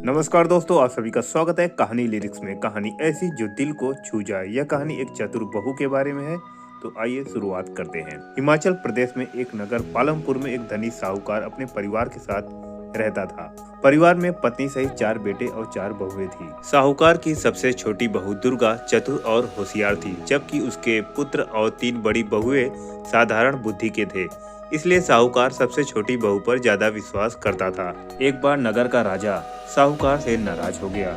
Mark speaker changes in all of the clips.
Speaker 1: नमस्कार दोस्तों, आप सभी का स्वागत है कहानी लिरिक्स में। कहानी ऐसी जो दिल को छू जाए। यह कहानी एक चतुर बहू के बारे में है। तो आइए शुरुआत करते हैं। हिमाचल प्रदेश में एक नगर पालमपुर में एक धनी साहूकार अपने परिवार के साथ रहता था। परिवार में पत्नी सहित 4 बेटे और 4 बहुएं थी। साहूकार की सबसे छोटी बहू दुर्गा चतुर और होशियार थी, जबकि उसके पुत्र और 3 बड़ी बहुएं साधारण बुद्धि के थे। इसलिए साहूकार सबसे छोटी बहू पर ज्यादा विश्वास करता था। एक बार नगर का राजा साहूकार से नाराज हो गया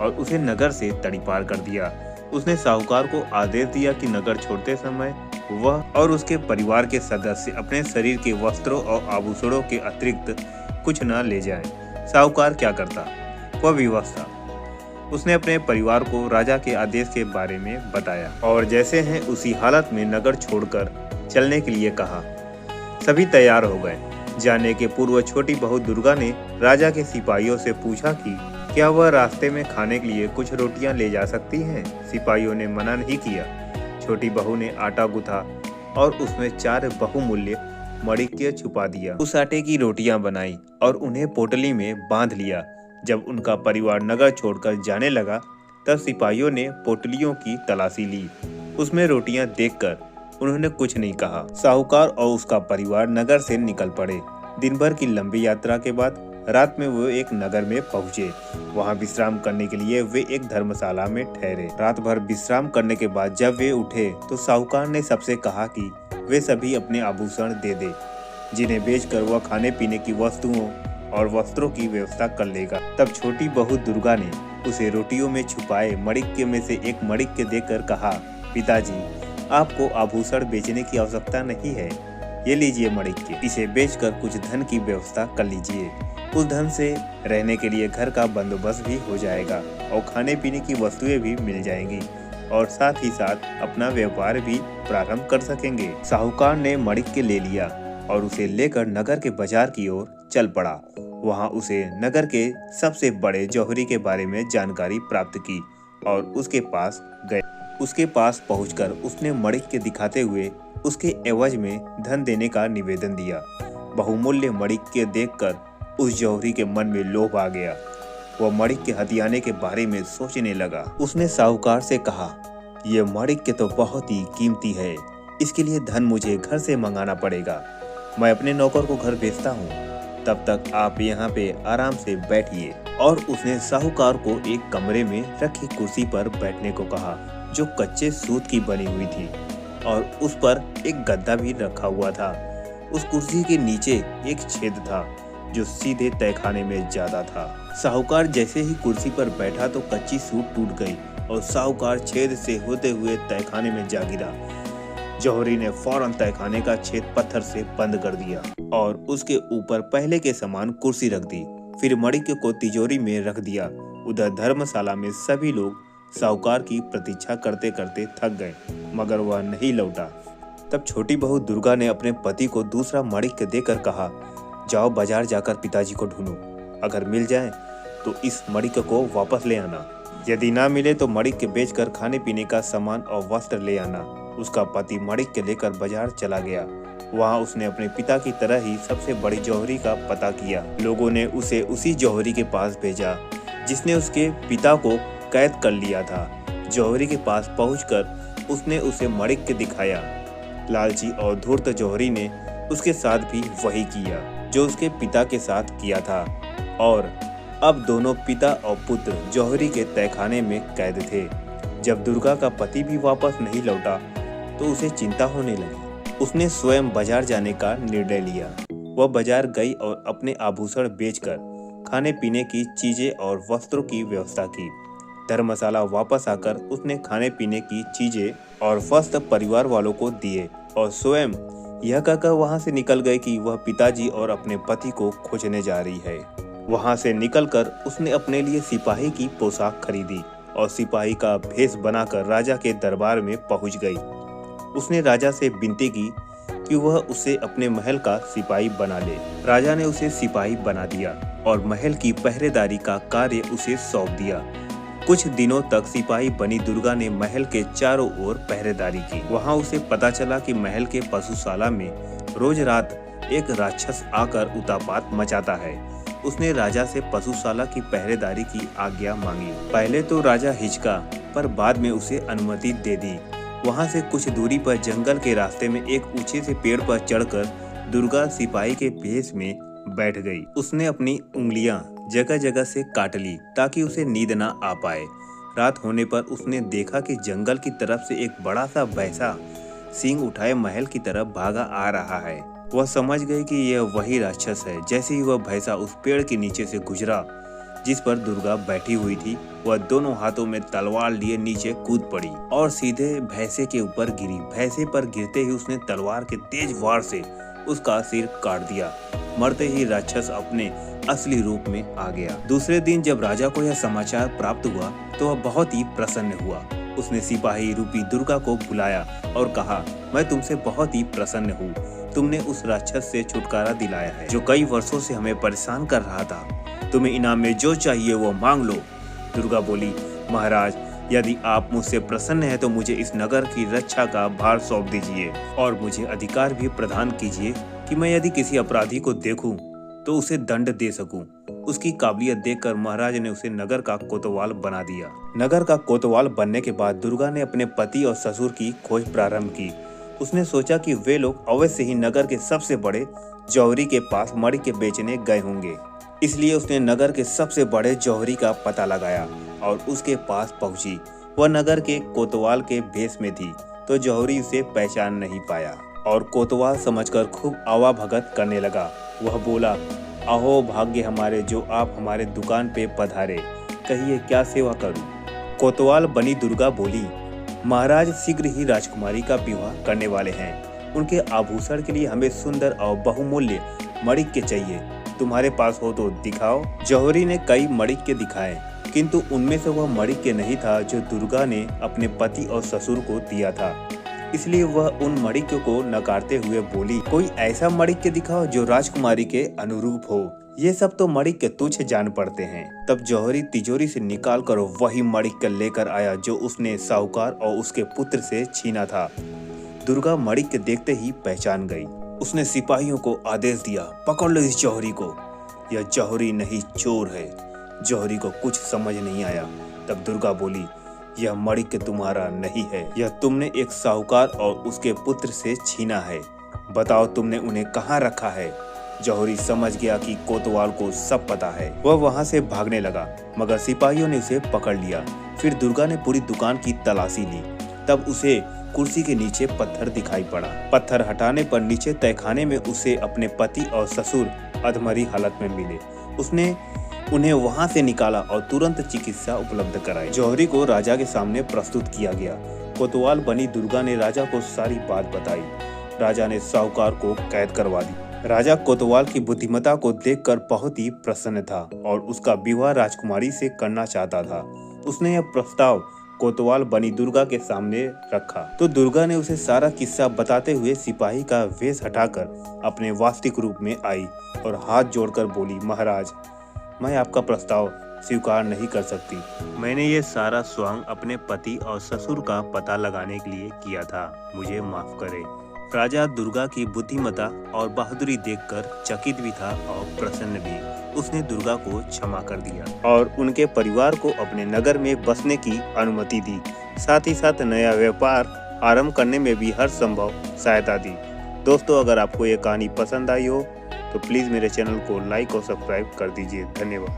Speaker 1: और उसे नगर से तड़ीपार कर दिया। उसने साहूकार को आदेश दिया कि नगर छोड़ते समय वह और उसके परिवार के सदस्य अपने शरीर के वस्त्रों और आभूषणों के अतिरिक्त कुछ न ले जाएं। साहूकार क्या करता? वह विवश था। उसने अपने परिवार को राजा के आदेश के बारे में बताया और जैसे हैं उसी हालत में नगर छोड़कर चलने के लिए कहा। सभी तैयार हो गए। जाने के पूर्व छोटी बहू दुर्गा ने राजा के सिपाहियों से पूछा कि क्या वह रास्ते में खाने के लिए कुछ रोटियां ले जा सकती हैं। सिपाहियों ने मना नहीं किया। छोटी बहू ने आटा गूथा और उसमें 4 बहुमूल्य मणिक्य छुपा दिया। उस आटे की रोटियां बनाई और उन्हें पोटली में बांध लिया। जब उनका परिवार नगर छोड़कर जाने लगा तब सिपाहियों ने पोटलियों की तलाशी ली। उसमें रोटियां देखकर उन्होंने कुछ नहीं कहा। साहूकार और उसका परिवार नगर से निकल पड़े। दिन भर की लंबी यात्रा के बाद रात में वो एक नगर में पहुंचे। वहां विश्राम करने के लिए वे एक धर्मशाला में ठहरे। रात भर विश्राम करने के बाद जब वे उठे तो साहूकार ने सबसे कहा कि वे सभी अपने आभूषण दे दे, जिन्हें बेचकर वह खाने पीने की वस्तुओं और वस्त्रों की व्यवस्था कर लेगा। तब छोटी बहू दुर्गा ने उसे रोटियों में छुपाए मणिक्य में से एक मणिक्य देकर कहा, पिताजी, आपको आभूषण बेचने की आवश्यकता नहीं है। ये लीजिए मणिक्य, इसे बेचकर कुछ धन की व्यवस्था कर लीजिए। उस धन से रहने के लिए घर का बंदोबस्त भी हो जाएगा और खाने पीने की वस्तुएं भी मिल जाएंगी और साथ ही साथ अपना व्यापार भी प्रारंभ कर सकेंगे। साहूकार ने मणिक्य ले लिया और उसे लेकर नगर के बाजार की ओर चल पड़ा। वहाँ उसे नगर के सबसे बड़े जौहरी के बारे में जानकारी प्राप्त की और उसके पास गए। उसके पास पहुंचकर उसने मणिक्य दिखाते हुए उसके एवज में धन देने का निवेदन दिया। बहुमूल्य मणिक्य देखकर उस जौहरी के मन में लोभ आ गया। वह मणिक्य हथियाने के बारे में सोचने लगा। उसने साहूकार से कहा, यह मणिक्य तो बहुत ही कीमती है, इसके लिए धन मुझे घर से मंगाना पड़ेगा। मैं अपने नौकर को घर भेजता हूँ, तब तक आप यहाँ पे आराम से बैठिए। और उसने साहूकार को एक कमरे में रखी कुर्सी पर बैठने को कहा, जो कच्चे सूत की बनी हुई थी और उस पर एक गद्दा भी रखा हुआ था। उस कुर्सी के नीचे एक छेद था जो सीधे तहखाने में जाता था। साहूकार जैसे ही कुर्सी पर बैठा तो कच्ची सूत टूट गई और साहूकार छेद से होते हुए तहखाने में जा गिरा। जौहरी ने फौरन तहखाने का छेद पत्थर से बंद कर दिया और उसके ऊपर पहले के समान कुर्सी रख दी। फिर मणिक्य को तिजोरी में रख दिया। उधर धर्मशाला में सभी लोग साहूकार की प्रतीक्षा करते करते थक गए, मगर वह नहीं लौटा। तब छोटी बहू दुर्गा ने अपने पति को दूसरा मणिक्य देकर कहा, जाओ बाजार जाकर पिताजी को ढूंढो। अगर मिल जाए तो इस मणिक्य को वापस ले आना। यदि ना मिले तो मणिक्य बेचकर खाने पीने का सामान और वस्त्र ले आना। उसका पति मणिक्य लेकर बाजार चला गया। वहाँ उसने अपने पिता की तरह ही सबसे बड़ी जौहरी का पता किया। लोगों ने उसे उसी जौहरी के पास भेजा जिसने उसके पिता को कैद कर लिया था। जौहरी के पास पहुंचकर उसने उसे मणिक्य दिखाया। लालची और धूर्त जौहरी ने उसके साथ भी वही किया जो उसके पिता के साथ किया था और अब दोनों पिता और पुत्र जौहरी के तहखाने में कैद थे। जब दुर्गा का पति भी वापस नहीं लौटा तो उसे चिंता होने लगी। उसने स्वयं बाजार जाने का निर्णय लिया। वह बाजार गई और अपने आभूषण बेचकर खाने पीने की चीजें और वस्त्रों की व्यवस्था की। धर्मशाला वापस आकर उसने खाने पीने की चीजें और वस्त्र परिवार वालों को दिए और स्वयं यह कहकर वहां से निकल गई कि वह पिताजी और अपने पति को खोजने जा रही है। वहां से निकलकर उसने अपने लिए सिपाही की पोशाक खरीदी और सिपाही का भेष बनाकर राजा के दरबार में पहुंच गई। उसने राजा से विनती की कि वह उसे अपने महल का सिपाही बना ले। राजा ने उसे सिपाही बना दिया और महल की पहरेदारी का कार्य उसे सौंप दिया। कुछ दिनों तक सिपाही बनी दुर्गा ने महल के चारों ओर पहरेदारी की। वहां उसे पता चला कि महल के पशुशाला में रोज रात एक राक्षस आकर उत्पात मचाता है। उसने राजा से पशुशाला की पहरेदारी की आज्ञा मांगी। पहले तो राजा हिचका, पर बाद में उसे अनुमति दे दी। वहाँ से कुछ दूरी पर जंगल के रास्ते में एक ऊंचे से पेड़ पर चढ़कर दुर्गा सिपाही के भेष में बैठ गई। उसने अपनी उंगलियां जगह जगह से काट ली ताकि उसे नींद न आ पाए। रात होने पर उसने देखा कि जंगल की तरफ से एक बड़ा सा भैंसा सींग उठाए महल की तरफ भागा आ रहा है। वह समझ गई कि यह वही राक्षस है। जैसे ही वह भैंसा उस पेड़ के नीचे से गुजरा जिस पर दुर्गा बैठी हुई थी, वह दोनों हाथों में तलवार लिए नीचे कूद पड़ी और सीधे भैंसे के ऊपर गिरी। भैंसे पर गिरते ही उसने तलवार के तेज वार से उसका सिर काट दिया। मरते ही राक्षस अपने असली रूप में आ गया। दूसरे दिन जब राजा को यह समाचार प्राप्त हुआ तो वह बहुत ही प्रसन्न हुआ। उसने सिपाही रूपी दुर्गा को बुलाया और कहा, मैं तुमसे बहुत ही प्रसन्न हूँ। तुमने उस राक्षस से छुटकारा दिलाया है जो कई वर्षों से हमें परेशान कर रहा था। तुम्हें इनाम में जो चाहिए वो मांग लो। दुर्गा बोली, महाराज, यदि आप मुझसे प्रसन्न हैं तो मुझे इस नगर की रक्षा का भार सौंप दीजिए और मुझे अधिकार भी प्रदान कीजिए कि मैं यदि किसी अपराधी को देखूं तो उसे दंड दे सकूं। उसकी काबिलियत देखकर महाराज ने उसे नगर का कोतवाल बना दिया। नगर का कोतवाल बनने के बाद दुर्गा ने अपने पति और ससुर की खोज प्रारंभ की। उसने सोचा कि वे लोग अवश्य ही नगर के सबसे बड़े जौहरी के पास मणि के बेचने गए होंगे। इसलिए उसने नगर के सबसे बड़े जौहरी का पता लगाया और उसके पास पहुंची। वह नगर के कोतवाल के भेष में थी तो जौहरी उसे पहचान नहीं पाया और कोतवाल समझकर खूब आवा भगत करने लगा। वह बोला, अहो भाग्य हमारे जो आप हमारे दुकान पे पधारे, कहिए क्या सेवा करूं। कोतवाल बनी दुर्गा बोली, महाराज शीघ्र ही राजकुमारी का विवाह करने वाले हैं। उनके आभूषण के लिए हमें सुंदर और बहुमूल्य मणिक के चाहिए। तुम्हारे पास हो तो दिखाओ। जौहरी ने कई मणिक के दिखाए किंतु उनमें से वह मणिक के नहीं था जो दुर्गा ने अपने पति और ससुर को दिया था। इसलिए वह उन मणिकों को नकारते हुए बोली, कोई ऐसा मणिक के दिखाओ जो राजकुमारी के अनुरूप हो। ये सब तो मणिक के तुच्छ जान पड़ते हैं। तब जौहरी तिजोरी से निकाल कर वही मणिक लेकर आया जो उसने साहूकार और उसके पुत्र से छीना था। दुर्गा मणिक के देखते ही पहचान गई। उसने सिपाहियों को आदेश दिया, पकड़ लो इस जौहरी को। यह जौहरी नहीं, चोर है। जौहरी को कुछ समझ नहीं आया। तब दुर्गा बोली, यह मणिक तुम्हारा नहीं है, यह तुमने एक साहूकार और उसके पुत्र से छीना है। बताओ तुमने उन्हें कहाँ रखा है। जौहरी समझ गया कि कोतवाल को सब पता है। वह वहाँ से भागने लगा मगर सिपाहियों ने उसे पकड़ लिया। फिर दुर्गा ने पूरी दुकान की तलाशी ली। तब उसे कुर्सी के नीचे पत्थर दिखाई पड़ा। पत्थर हटाने पर नीचे तहखाने में उसे अपने पति और ससुर अधमरी हालत में मिले। उसने उन्हें वहां से निकाला और तुरंत चिकित्सा उपलब्ध कराई। जौहरी को राजा के सामने प्रस्तुत किया गया। कोतवाल बनी दुर्गा ने राजा को सारी बात बताई। राजा ने साहूकार को कैद करवा दी। राजा कोतवाल की बुद्धिमत्ता को देखकर बहुत ही प्रसन्न था और उसका विवाह राजकुमारी से करना चाहता था। उसने यह प्रस्ताव कोतवाल बनी दुर्गा के सामने रखा तो दुर्गा ने उसे सारा किस्सा बताते हुए सिपाही का वेश हटाकर अपने वास्तविक रूप में आई और हाथ जोड़कर बोली, महाराज, मैं आपका प्रस्ताव स्वीकार नहीं कर सकती। मैंने ये सारा स्वयं अपने पति और ससुर का पता लगाने के लिए किया था। मुझे माफ करें। राजा दुर्गा की बुद्धिमत्ता और बहादुरी देखकर चकित भी था और प्रसन्न भी। उसने दुर्गा को क्षमा कर दिया और उनके परिवार को अपने नगर में बसने की अनुमति दी। साथ ही साथ नया व्यापार आरंभ करने में भी हर संभव सहायता दी। दोस्तों, अगर आपको ये कहानी पसंद आई हो तो प्लीज़ मेरे चैनल को लाइक और सब्सक्राइब कर दीजिए। धन्यवाद।